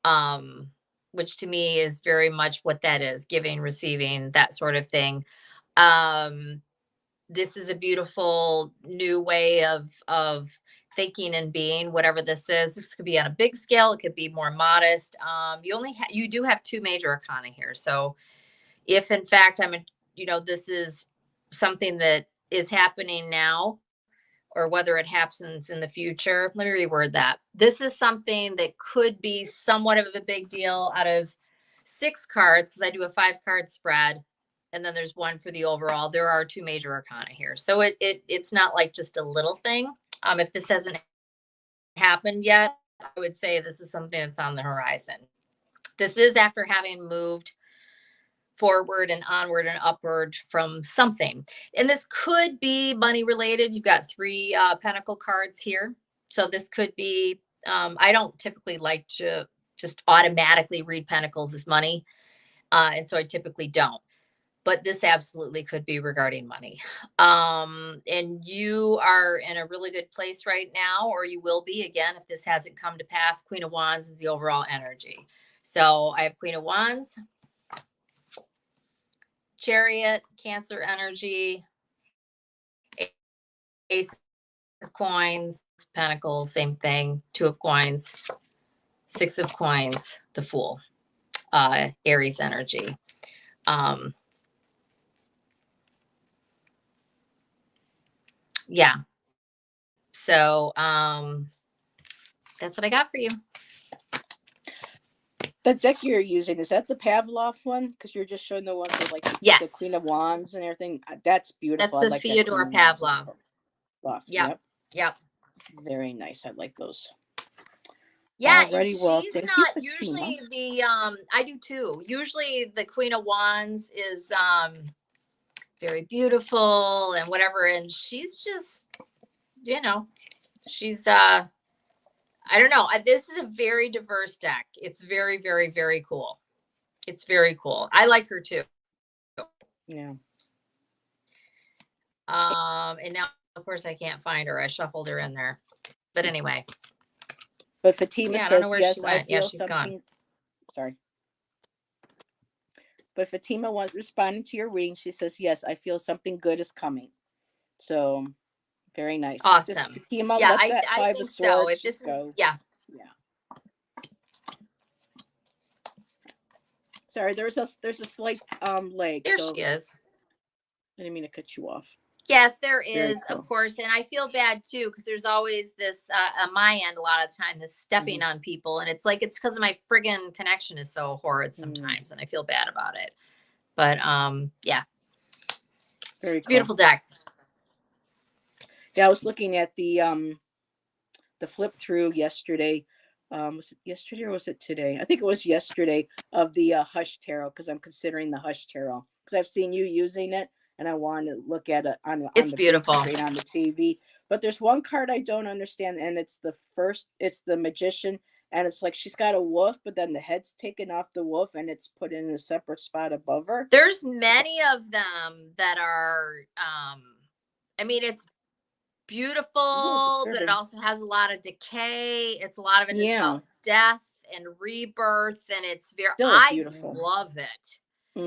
Um, which to me is very much what that is, giving, receiving, that sort of thing. Um, this is a beautiful new way of thinking and being, whatever this is. This could be on a big scale, it could be more modest. You do have two major arcana here. So if in fact this is something that is happening now, or whether it happens in the future, let me reword that. This is something that could be somewhat of a big deal out of 6 cards, because I do a 5-card spread, and then there's one for the overall. There are 2 major arcana here, so it's not like just a little thing. If this hasn't happened yet, I would say this is something that's on the horizon. This is after having moved forward and onward and upward from something. And this could be money related. You've got 3 pentacle cards here. So this could be, I don't typically like to just automatically read pentacles as money. And so I typically don't. But this absolutely could be regarding money. And you are in a really good place right now, or you will be again if this hasn't come to pass. Queen of Wands is the overall energy. So I have Queen of Wands, Chariot, Cancer energy, Ace of Coins, Pentacles, same thing, 2 of Coins, 6 of Coins, the Fool, Aries energy. Yeah. So that's what I got for you. The deck you're using, is that the Pavlov one? Because you're just showing the one with like Yes. the Queen of Wands and everything. That's beautiful. That's the like Fyodor Pavlov. Yep. Yep. Very nice. I like those. Yeah, Alrighty, and she's well, thank you, not Fatima. usually the I do too. Usually the Queen of Wands is very beautiful and whatever, and she's just, she's I don't know. This is a very diverse deck. It's very, very, very cool. It's very cool. I like her too. Yeah. And now of course I can't find her. I shuffled her in there. But anyway. But Fatima Yeah, I don't know says, where she yes, I went. Yeah, feel she's gone. something. Sorry. But Fatima was responding to your reading. She says, yes, I feel something good is coming. So very nice. Just Awesome. Fatima, Yeah, let that I Five of think so. Swords If this just is, go. yeah. Yeah. Sorry, there's a slight lag, There so she is. I didn't mean to cut you off. Yes, there Very is, of cool. course. And I feel bad too, because there's always this on my end, a lot of time, this stepping Mhm. on people. And it's like, it's because my friggin' connection is so horrid Mm, sometimes. And I feel bad about it. But yeah, very it's a cool. beautiful deck. Yeah, I was looking at the flip through yesterday. Was it yesterday or was it today? I think it was yesterday of the Hush Tarot because I'm considering the Hush Tarot because I've seen you using it and I want to look at it on It's the big beautiful. screen on the TV. But there's one card I don't understand, and it's the Magician, and it's like she's got a wolf, but then the head's taken off the wolf and it's put in a separate spot above her. There's many of them that are, I mean, it's A little beautiful, but it disturbing. also has a lot of decay. It's a lot of it is Yeah, about death and rebirth, and it's very. still I beautiful. love it,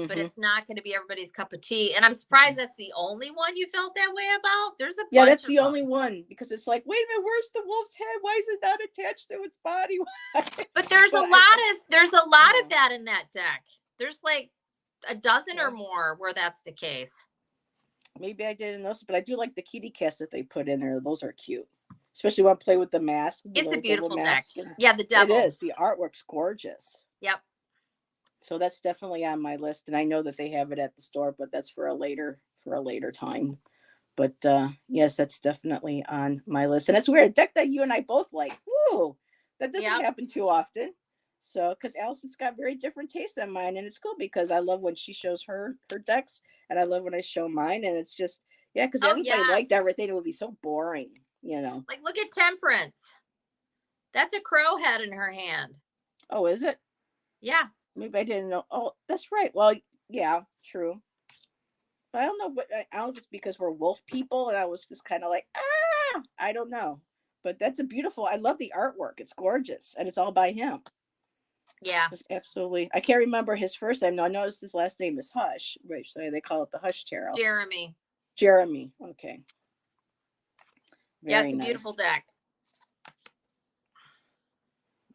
but Hmm. it's not going to be everybody's cup of tea. And I'm surprised that's the only one you felt that way about. There's a Yeah, bunch that's of the only them, one because it's like, wait a minute, where's the wolf's head? Why is it not attached to its body? but there's a But lot of I know. that in that deck. There's like a dozen or Well, more where that's the case. maybe I didn't notice, but I do like the kitty cats that they put in there. Those are cute, especially when I play with the mask, the It's a little devil beautiful deck. mask. And Yeah, the it devil. is. The artwork's gorgeous. Yep. So that's definitely on my list, and I know that they have it at the store, but that's for a later time. But yes, that's definitely on my list, and it's weird. A deck that you and I both like. Woo, that doesn't Yep. happen too often. So, because Allison's got very different tastes than mine, and it's cool because I love when she shows her decks, and I love when I show mine, and it's just yeah, because Oh everybody yeah. liked everything. It would be so boring, you know. Like look at Temperance. That's a crow head in her hand. Oh, is it? Yeah. Maybe I didn't know. Oh, that's right. Well, yeah, true. But I don't know. But I don't just because we're wolf people, and I was just kind of like I don't know. But that's a beautiful. I love the artwork. It's gorgeous, and it's all by him. Yeah. Just absolutely. I can't remember his first name. No, I noticed his last name is Hush. Right, so they call it the Hush Tarot. Jeremy. Jeremy. Okay. Yeah, Very it's a beautiful nice. deck.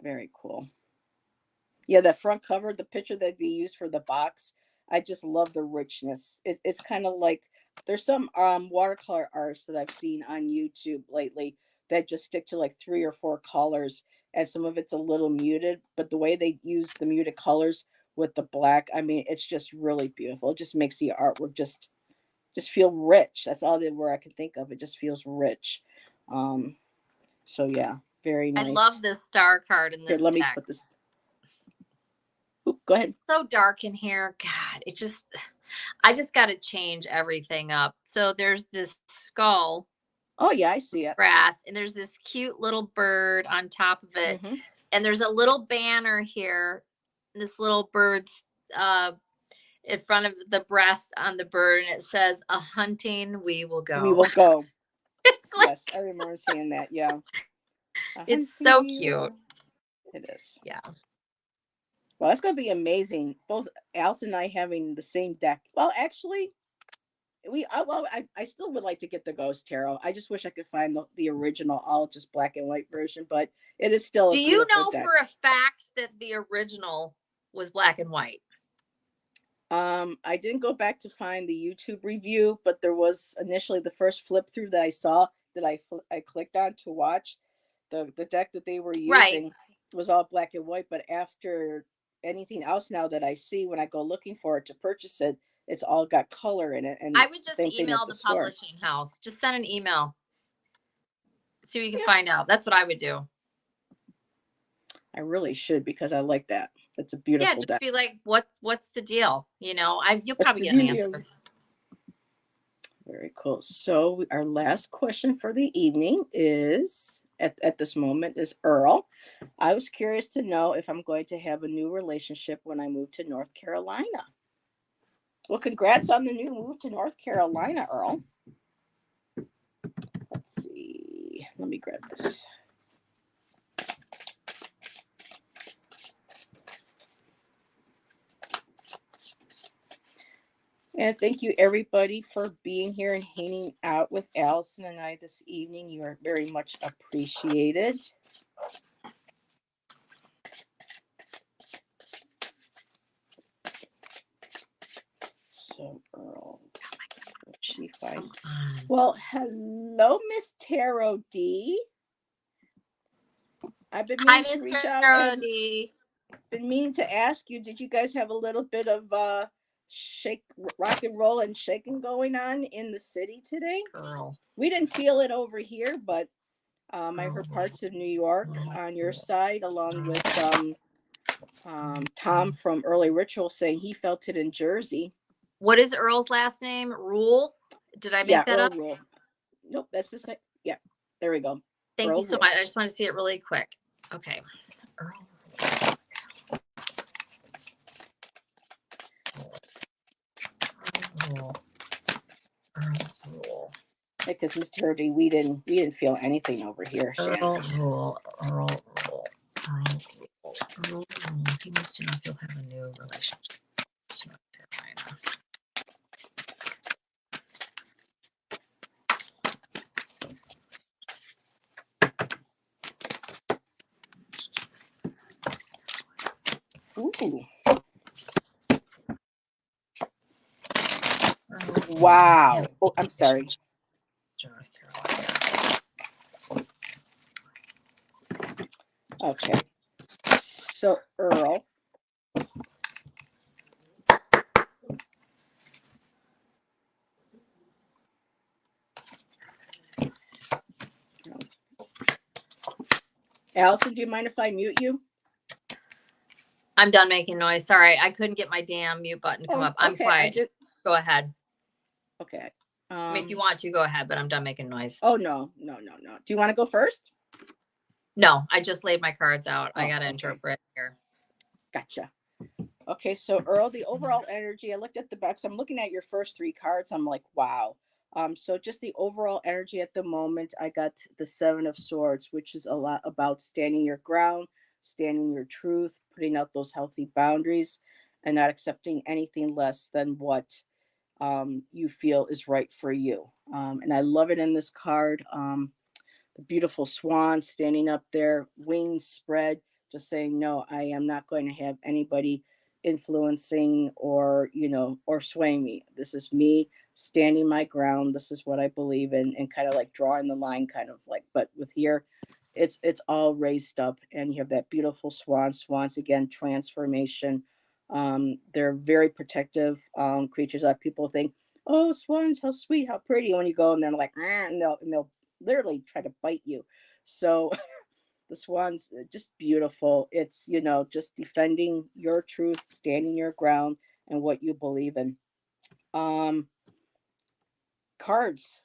Very cool. Yeah, that front cover, the picture that they use for the box, I just love the richness. It's kind of like there's some watercolor artists that I've seen on YouTube lately that just stick to like three or four colors, and some of it's a little muted, but the way they use the muted colors with the black, I mean, it's just really beautiful. It just makes the artwork just feel rich. That's all the word I can think of. It just feels rich. Um, so yeah, very I love nice. this star card in Here, this let me deck. put this. Oop, go ahead. It's so dark in here. God, it just I just got to change everything up. So there's this skull Oh yeah, I see it. grass and there's this cute little bird on top of it. Hmm. And there's a little banner here. This little bird's in front of the breast on the bird and it says a hunting we will We go. will go. It's Yes, like I remember seeing that. Yeah. A it's hunting so we will cute. go. It is. Yeah. Well, that's going to be amazing. Both Alison and I having the same deck. Well, actually, I still would like to get the Ghost Tarot. I just wish I could find the original, all just black and white version, but it is still a Do you beautiful know deck. for a fact that the original was black and white? I didn't go back to find the YouTube review, but there was initially the first flip through that I saw that I clicked on to watch. The deck that they were Right. using was all black and white, but after anything else now that I see when I go looking for it to purchase it, it's all got color in it, and I it's would the just same thing at email the the store. publishing house. Just send an email. See what you can Yeah, find out. That's what I would do. I really should because I like that. That's a Yeah, beautiful just deck. be like, what's the deal? You know, you'll What's probably the get an deal? answer. Very cool. So our last question for the evening is at this moment is Earl. I was curious to know if I'm going to have a new relationship when I move to North Carolina. Well, congrats on the new move to North Carolina, Earl. Let's see. Let me grab this. And thank you everybody for being here and hanging out with Allyson and I this evening. You are very much appreciated. So Earl, she fine. Well, hello, Miss Tarot D. I've been Hi, meaning to reach Mr. out and D. been meaning to ask you, did you guys have a little bit of shake, rock and roll and shaking going on in the city today? Girl. We didn't feel it over here, but I heard parts of New York on your side, along with Tom from Early Ritual saying he felt it in Jersey. What is Earl's last name? Rule? Did I make that Earl up? Rule. Nope, that's the same. Yeah, there we go. Thank Earl you so Rule. much. I just want to see it really quick. Okay. Earl Rule. Rule. Because Mr. D, we didn't feel anything over here. Earl Rule. Earl Rule. Earl Rule. Earl Rule. He wants to know if you'll have a new relationship. North Carolina. Ooh. Wow. Oh, I'm sorry. Okay. So Earl. Allyson, do you mind if I mute you? I'm done making noise. Sorry, I couldn't get my damn mute button to come up. I'm quiet. Go ahead. Okay. I mean, if you want to, go ahead, but I'm done making noise. Oh, no. Do you want to go first? No, I just laid my cards out. I got to interpret here. Gotcha. Okay, so Earl, the overall energy, I looked at the backs. I'm looking at your first three cards. I'm like, wow. So just the overall energy at the moment, I got the Seven of Swords, which is a lot about standing your ground, standing your truth, putting out those healthy boundaries, and not accepting anything less than what you feel is right for you. And I love it in this card. The beautiful swan standing up there, wings spread, just saying, no, I am not going to have anybody influencing or, or swaying me. This is me standing my ground. This is what I believe in, and kind of like drawing the line, kind of like, but with here, it's all raised up, and you have that beautiful swans again, transformation. They're very protective creatures that people think, oh, swans, how sweet, how pretty. When you go and they're like, and they'll literally try to bite you. So the swans, just beautiful. It's, just defending your truth, standing your ground, and what you believe in. Cards.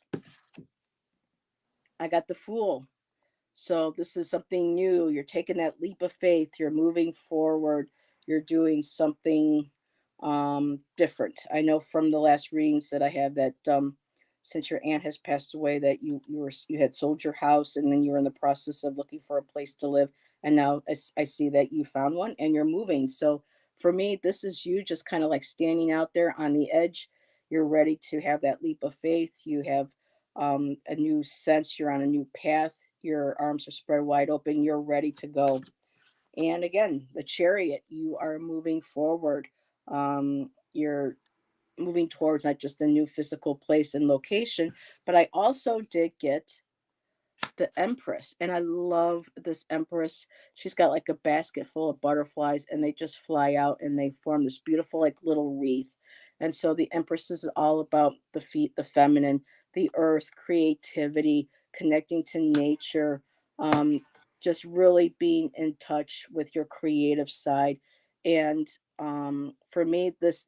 I got the Fool. So this is something new. You're taking that leap of faith. You're moving forward. You're doing something different. I know from the last readings that I have that since your aunt has passed away, that you had sold your house, and then you were in the process of looking for a place to live, and now I see that you found one and you're moving. So for me, this is you just kind of like standing out there on the edge. You're ready to have that leap of faith. You have a new sense. You're on a new path. Your arms are spread wide open. You're ready to go. And again, the Chariot, you are moving forward. You're moving towards not just a new physical place and location, but I also did get the Empress, and I love this Empress. She's got like a basket full of butterflies, and they just fly out and they form this beautiful like little wreath. And so the Empress is all about the feet, the feminine, the earth, creativity, connecting to nature, um, just really being in touch with your creative side. And for me, this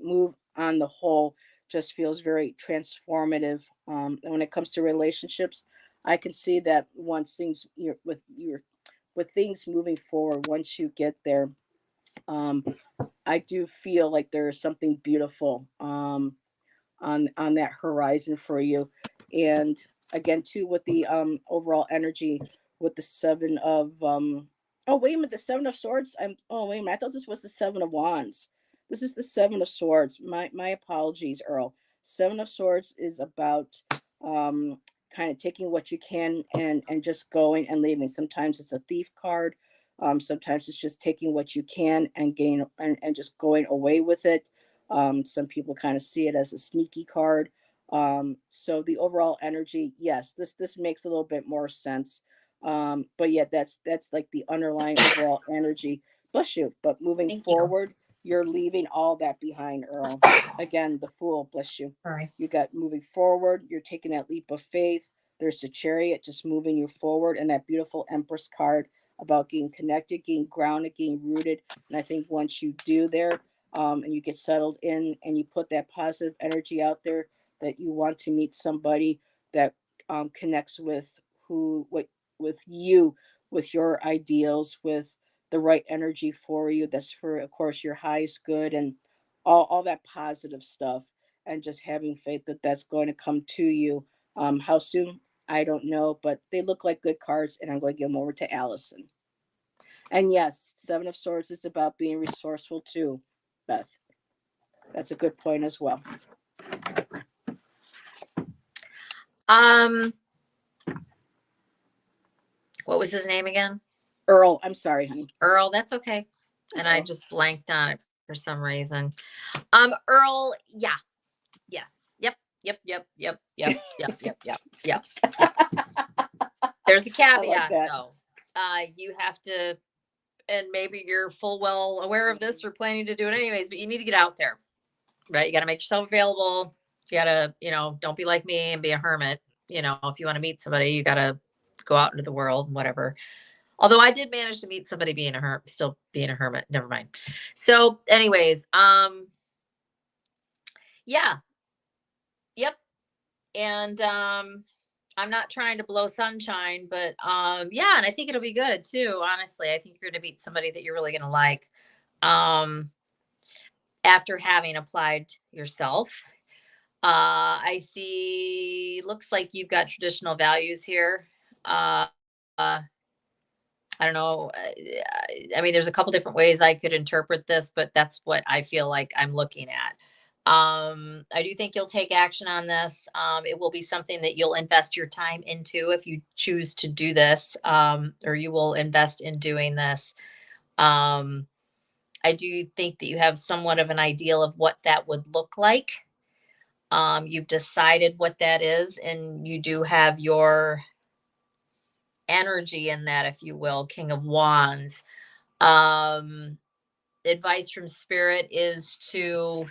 move on the whole just feels very transformative. And when it comes to relationships, I can see that once things with things moving forward, once you get there, um, I do feel like there is something beautiful on that horizon for you. And again, too, with the overall energy with the seven of oh wait a minute, the Seven of Swords. Oh wait a minute, I thought this was the Seven of Wands. This is the Seven of Swords. My apologies, Earl. Seven of Swords is about um, kind of taking what you can and just going and leaving. Sometimes it's a thief card. Sometimes it's just taking what you can and gain and just going away with it. Some people kind of see it as a sneaky card. So the overall energy, yes, this makes a little bit more sense. But yeah, that's like the underlying overall energy. Bless you. But moving Thank you. forward, you're leaving all that behind, Earl. Again, the Fool, bless you. Sorry. You got moving forward, you're taking that leap of faith. There's the Chariot just moving you forward, and that beautiful Empress card about getting connected, getting grounded, getting rooted. And I think once you do there, and you get settled in and you put that positive energy out there that you want to meet somebody that connects with what with you, with your ideals, with the right energy for you. That's for, of course, your highest good and all that positive stuff. And just having faith that that's going to come to you. How soon? I don't know, but they look like good cards, and I'm going to give them over to Allyson. And yes, Seven of Swords is about being resourceful too, Beth. That's a good point as well. Um, what was his name again? Earl, I'm sorry, honey. Earl. That's okay. And I Earl. just blanked on it for some reason. Earl. Yeah. Yes. Yep. Yep. Yep. Yep. Yep. Yep. Yep. Yep. Yep. There's a caveat that. though. You have to, and maybe you're full well aware of this or planning to do it anyways, but you need to get out there, right? You got to make yourself available. You got to, don't be like me and be a hermit. If you want to meet somebody, you got to go out into the world, whatever. Although I did manage to meet somebody still being a hermit. Never mind. So anyways, yeah. Yep. And, I'm not trying to blow sunshine, but, yeah. And I think it'll be good too. Honestly, I think you're going to meet somebody that you're really going to like, after having applied yourself. I see, looks like you've got traditional values here. Uh, I don't know. I mean, there's a couple different ways I could interpret this, but that's what I feel like I'm looking at. I do think you'll take action on this. It will be something that you'll invest your time into if you choose to do this, or you will invest in doing this. I do think that you have somewhat of an ideal of what that would look like. You've decided what that is, and you do have your energy in that, if you will, King of Wands. Advice from Spirit is to,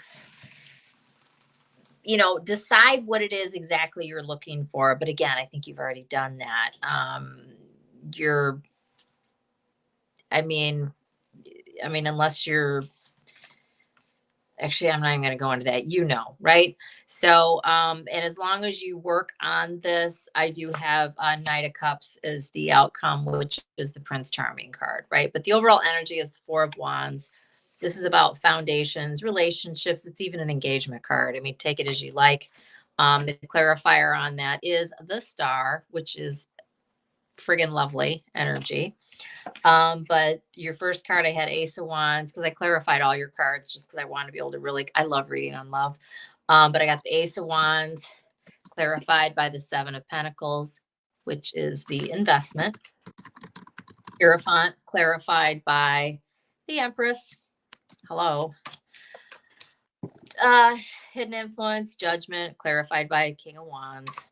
decide what it is exactly you're looking for. But again, I think you've already done that. You're, I mean, unless you're, actually, I'm not even going to go into that, right? So, and as long as you work on this, I do have Knight of Cups as the outcome, which is the Prince Charming card, right? But the overall energy is the Four of Wands. This is about foundations, relationships. It's even an engagement card. I mean, take it as you like. The clarifier on that is the Star, which is friggin' lovely energy. But your first card, I had Ace of Wands because I clarified all your cards just because I want to be able to really, I love reading on love. But I got the Ace of Wands clarified by the Seven of Pentacles, which is the investment. Hierophant clarified by the Empress. Hello. Hidden Influence, Judgment clarified by King of Wands.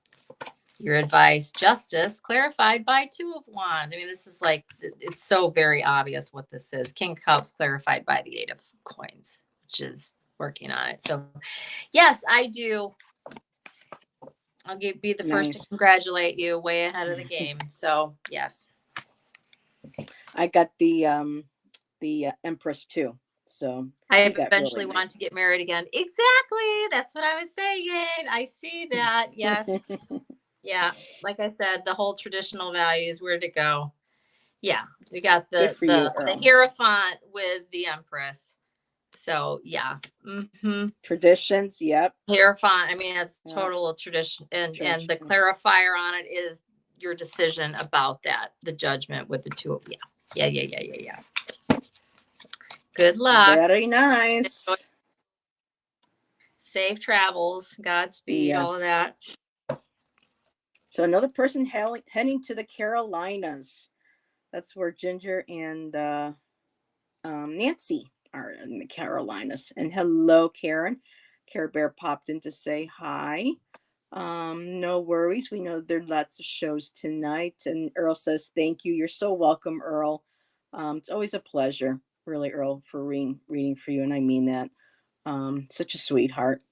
Your advice, Justice, clarified by Two of Wands. I mean, this is like, it's so very obvious what this is. King of Cups, clarified by the Eight of Coins, which is working on it. So, yes, I do. I'll be the first to congratulate you, way ahead of the game. So, yes. I got the Empress too. So I eventually want to get married again. Exactly. That's what I was saying. I see that. Yes. Yeah, like I said, the whole traditional values, where to go. Yeah, we got the Hierophant with the Empress. So yeah, traditions. Yep. Hierophant. I mean, it's total tradition, and the clarifier on it is your decision about that. The Judgment with the two. Yeah. Good luck. Very nice. Safe travels. Godspeed. All of Yes. that. So another person heading to the Carolinas. That's where Ginger and Nancy are in the Carolinas. And hello, Karen. Care Bear popped in to say hi. No worries. We know there are lots of shows tonight. And Earl says, thank you. You're so welcome, Earl. It's always a pleasure, really, Earl, for reading for you. And I mean that. Such a sweetheart.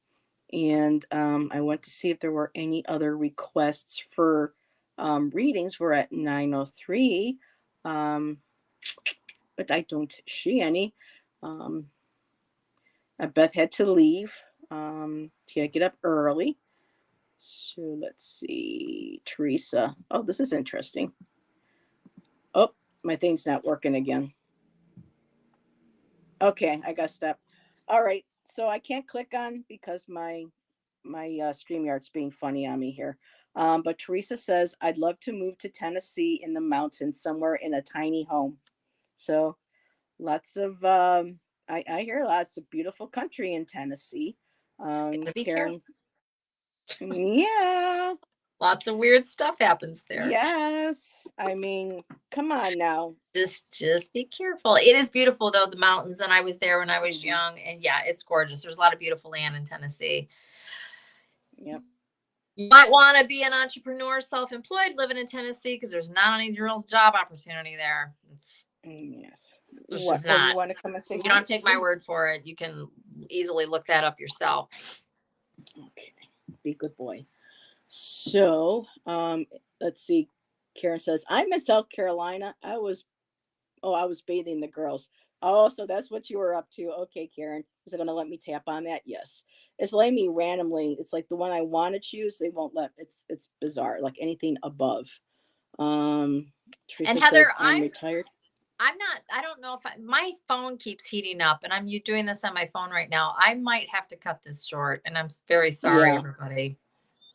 And I went to see if there were any other requests for readings. We're at 9:03. But I don't see any. Beth had to leave. She had to get up early. So let's see. Teresa. Oh, this is interesting. Oh, my thing's not working again. Okay, I got stuck. All right. So I can't click on because my StreamYard's being funny on me here. But Teresa says, I'd love to move to Tennessee in the mountains, somewhere in a tiny home. So lots of, I hear lots of beautiful country in Tennessee. Be Karen, careful. yeah. Lots of weird stuff happens there. Yes. I mean, come on now. Just be careful. It is beautiful though, the mountains, and I was there when I was young, and yeah, it's gorgeous. There's a lot of beautiful land in Tennessee. Yep. You might want to be an entrepreneur, self-employed, living in Tennessee, because there's not any real job opportunity there. Yes. There's What? just Oh, not. you want to come and say You hi? don't take my word for it. You can easily look that up yourself. Okay. Be a good boy. So, let's see. Karen says, I'm in South Carolina. I was bathing the girls. Oh, so that's what you were up to. Okay, Karen. Is it going to let me tap on that? Yes. It's letting me randomly. It's like the one I want to choose. They won't let. It's bizarre. Like anything above. Teresa And Heather, says, I'm retired. I'm not, I don't know if my phone keeps heating up, and I'm doing this on my phone right now. I might have to cut this short, and I'm very sorry, everybody.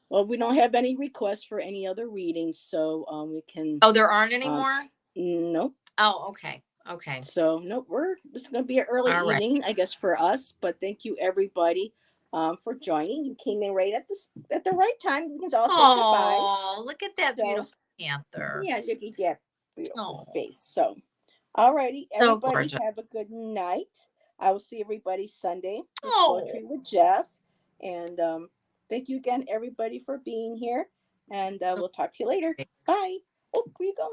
Well, we don't have any requests for any other readings, so we can. Oh, there aren't any more? Nope. Oh, okay. Okay. So nope, this is going to be an early evening, I guess, for us. But thank you everybody for joining. You came in right at the right time. We can all say goodbye. Oh, look at that beautiful panther. Yeah, look at that beautiful face. So, all righty, everybody, have a good night. I will see everybody Sunday with Poetry with Jeff. And thank you again, everybody, for being here. And we'll talk to you later. Bye. Oh, where are you going?